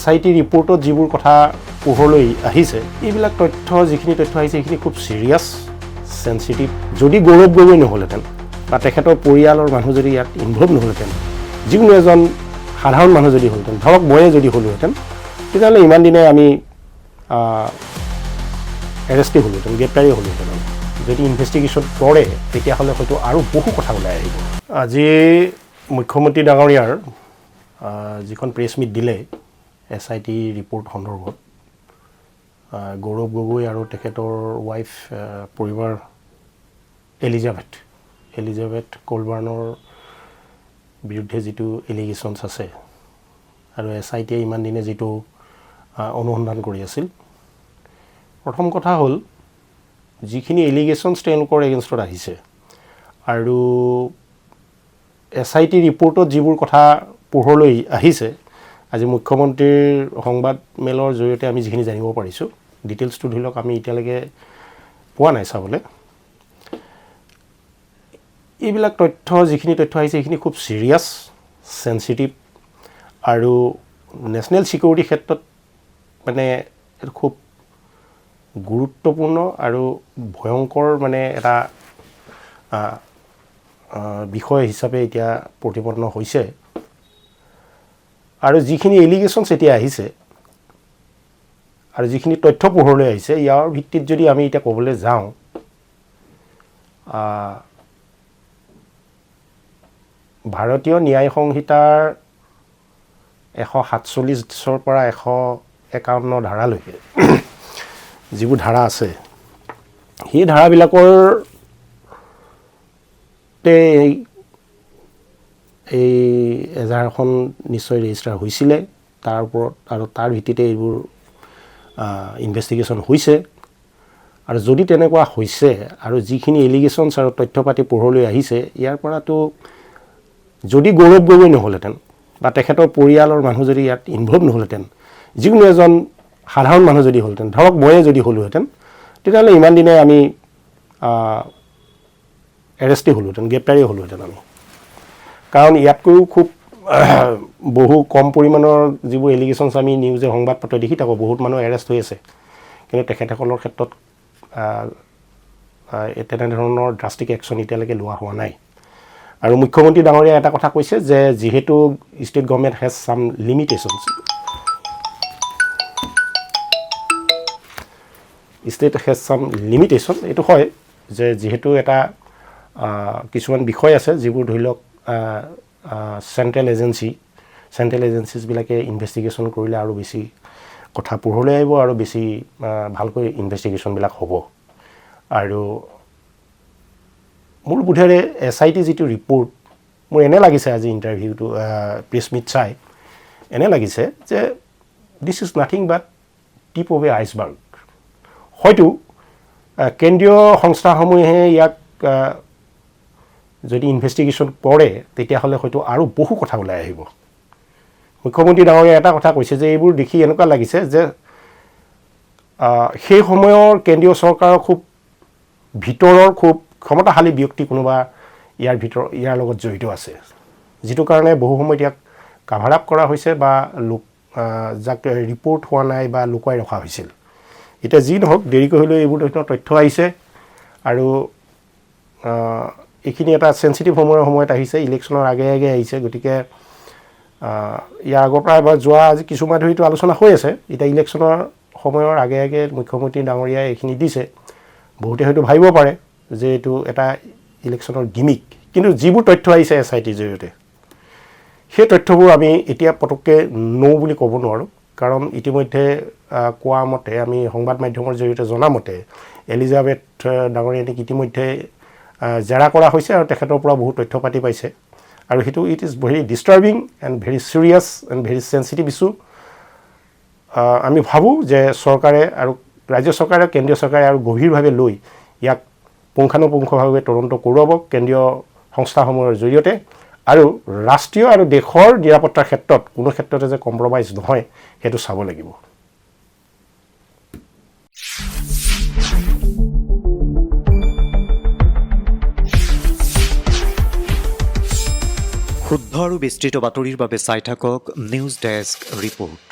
SIT ৰিপৰ্টত যিবোৰ কথা পোহৰলৈ আহিছে এইবিলাক তথ্য যিখিনি তথ্য আহিছে সেইখিনি খুব সিৰিয়াছ সেনসিটিভ যদি গৌৰৱ গগৈ নহ'লেহেঁতেন বা তেখেতৰ পৰিয়ালৰ মানুহ যদি ইয়াত ইনভলভ নহ'লেহেঁতেন যিকোনো এজন সাধাৰণ মানুহ যদি হ'লহেঁতেন ধৰক ময়ে যদি হ'লোহেঁতেন তেতিয়াহ'লে ইমান দিনে আমি এৰেষ্টেই হ'লোহেঁতেন গ্ৰেপ্তাৰী হ'লোহেঁতেন যদি ইনভেষ্টিগেশ্যন কৰে তেতিয়াহ'লে হয়তো আৰু বহু কথা ওলাই আহিব আজি মুখ্যমন্ত্ৰী ডাঙৰীয়াৰ যিখন প্ৰেছ মিট দিলে SIT ৰিপৰ্ট সন্দৰ্ভত গৌৰৱ গগৈ আৰু তেখেতৰ ৱাইফ পৰিবাৰ এলিজাবেথ কলবাৰ্ণৰ বিৰুদ্ধে যিটো এলিগেশ্যনছ আছে আৰু SITয়ে ইমান দিনে যিটো অনুসন্ধান কৰি আছিল প্ৰথম কথা হ'ল যিখিনি এলিগেশ্যনছ তেওঁলোকৰ এগেইনষ্টত আহিছে আৰু SIT ৰিপৰ্টত যিবোৰ কথা পোহৰলৈ আহিছে আজি মুখ্যমন্ত্ৰীৰ সংবাদ মেলৰ জৰিয়তে আমি যিখিনি জানিব পাৰিছোঁ ডিটেইলছটো ধৰি লওক আমি এতিয়ালৈকে পোৱা নাই চাবলৈ এইবিলাক তথ্য যিখিনি তথ্য আহিছে সেইখিনি খুব সিৰিয়াছ সেনসিটিভ আৰু নেশ্যনেল সিকিউৰিটি ক্ষেত্ৰত মানে খুব গুৰুত্বপূৰ্ণ আৰু ভয়ংকৰ মানে এটা বিষয় হিচাপে এতিয়া প্ৰতিপন্ন হৈছে আৰু যিখিনি এলিগেশ্যনছ এতিয়া আহিছে আৰু যিখিনি তথ্য পোহৰলৈ আহিছে ইয়াৰ ভিত্তিত যদি আমি এতিয়া ক'বলৈ যাওঁ ভাৰতীয় ন্যায় সংহিতাৰ 147ৰ পৰা 151 ধাৰালৈকে যিবোৰ ধাৰা আছে সেই ধাৰাবিলাকৰ এই এজাহাৰখন নিশ্চয় ৰেজিষ্টাৰ হৈছিলে তাৰ ওপৰত আৰু তাৰ ভিত্তিতে এইবোৰ ইনভেষ্টিগেশ্যন হৈছে আৰু যদি তেনেকুৱা হৈছে আৰু যিখিনি এলিগেশ্যনছ আৰু তথ্য পাতি পোহৰলৈ আহিছে ইয়াৰ পৰাতো যদি গৌৰৱ গগৈ নহ'লেহেঁতেন বা তেখেতৰ পৰিয়ালৰ মানুহ যদি ইয়াত ইনভলভ নহ'লেহেঁতেন যিকোনো এজন সাধাৰণ মানুহ যদি হ'লহেঁতেন ধৰক ময়ে যদি হ'লোহেঁতেন তেতিয়াহ'লে ইমান দিনে আমি এৰেষ্টেই হ'লোহেঁতেন গ্ৰেপ্তাৰী হ'লোহেঁতেন আমি কাৰণ ইয়াতকৈও খুব বহু কম পৰিমাণৰ যিবোৰ এলিগেশ্যনছ আমি নিউজে সংবাদ পত্ৰ দেখি থাকোঁ বহুত মানুহ এৰেষ্ট হৈ আছে কিন্তু তেখেতসকলৰ ক্ষেত্ৰত তেনেধৰণৰ ড্ৰাষ্টিক একশ্যন এতিয়ালৈকে লোৱা হোৱা নাই আৰু মুখ্যমন্ত্ৰী ডাঙৰীয়াই এটা কথা কৈছে যে যিহেতু ষ্টেট গভৰ্ণমেণ্ট হেজ ছাম লিমিটেশ্যনছ এইটো হয় যে যিহেতু এটা কিছুমান বিষয় আছে যিবোৰ ধৰি লওক চেণ্ট্ৰেল এজেঞ্চিছবিলাকে ইনভেষ্টিগেশ্যন কৰিলে আৰু বেছি কথা পোহৰলৈ আহিব আৰু বেছি ভালকৈ ইনভেষ্টিগেশ্যনবিলাক হ'ব আৰু মোৰ বোধেৰে SIT যিটো ৰিপৰ্ট মোৰ এনে লাগিছে আজি ইণ্টাৰভিউটো প্ৰেছ মিট চাই এনে লাগিছে যে this is nothing but tip of a iceberg হয়তো কেন্দ্ৰীয় সংস্থাসমূহে ইয়াক যদি ইনভেষ্টিগেশ্যন কৰে তেতিয়াহ'লে হয়তো আৰু বহু কথা ওলাই আহিব মুখ্যমন্ত্ৰী ডাঙৰীয়াই এটা কথা কৈছে যে এইবোৰ দেখি এনেকুৱা লাগিছে যে সেই সময়ৰ কেন্দ্ৰীয় চৰকাৰৰ খুব ভিতৰৰ খুব ক্ষমতাশালী ব্যক্তি কোনোবা ইয়াৰ লগত জড়িত আছে যিটো কাৰণে বহু সময়ত ইয়াক কাভাৰ আপ কৰা হৈছে বা যাক ৰিপৰ্ট হোৱা নাই বা লুকুৱাই ৰখা হৈছিল এতিয়া যি নহওক দেৰিকৈ হ'লেও এইবোৰ তথ্য আহিছে আৰু এইখিনি এটা সেনসিটিভ সময়ত আহিছে ইলেকশ্যনৰ আগে আহিছে গতিকে ইয়াৰ আগৰ পৰা এবাৰ যোৱা আজি কিছুমান ধৰিতো আলোচনা হৈ আছে এতিয়া ইলেকশ্যনৰ সময়ৰ আগে মুখ্যমন্ত্ৰী ডাঙৰীয়াই এইখিনি দিছে বহুতে হয়তো ভাবিব পাৰে যে এইটো এটা ইলেকশ্যনৰ গিমিক কিন্তু যিবোৰ তথ্য আহিছে SITৰ জৰিয়তে সেই তথ্যবোৰ আমি এতিয়া পটককৈ বুলি ক'ব নোৱাৰোঁ কাৰণ ইতিমধ্যে কোৱা মতে আমি সংবাদ মাধ্যমৰ জৰিয়তে জনা মতে এলিজাবেথ ডাঙৰীয়ানীক ইতিমধ্যে জেৰা কৰা হৈছে আৰু তেখেতৰ পৰা বহুত তথ্য পাতি পাইছে আৰু সেইটো it is very disturbing and very serious and very sensitive issue আমি ভাবোঁ যে চৰকাৰে আৰু ৰাজ্য চৰকাৰে কেন্দ্ৰীয় চৰকাৰে আৰু গভীৰভাৱে লৈ ইয়াক পুংখানুপুংখভাৱে তদন্ত কৰোৱাব কেন্দ্ৰীয় সংস্থাসমূহৰ জৰিয়তে আৰু ৰাষ্ট্ৰীয় আৰু দেশৰ নিৰাপত্তাৰ ক্ষেত্ৰত কোনো ক্ষেত্ৰতে যে কম্প্ৰমাইজ নহয় সেইটো চাব লাগিব শুদ্ধ আৰু বিস্তৃত বাতৰিৰ বাবে চাই থাকক নিউজ ডেস্ক ৰিপোৰ্ট।